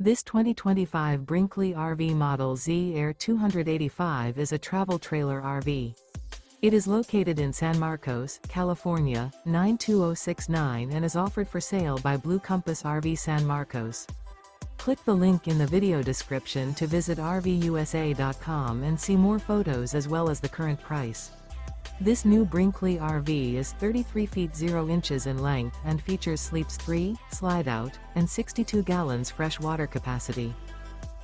This 2025 Brinkley RV Model Z Air 285 is a travel trailer RV. It is located in San Marcos, California, 92069 and is offered for sale by Blue Compass RV San Marcos. Click the link in the video description to visit RVUSA.com and see more photos as well as the current price. This new Brinkley RV is 33 feet 0 inches in length and features sleeps 3, Slideout, and 62 gallons fresh water capacity.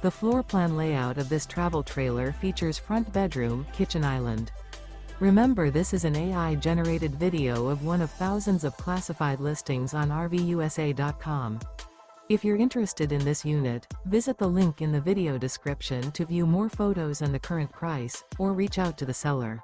The floor plan layout of this travel trailer features front bedroom, kitchen island. Remember, this is an AI-generated video of one of thousands of classified listings on RVUSA.com. If you're interested in this unit, visit the link in the video description to view more photos and the current price, or reach out to the seller.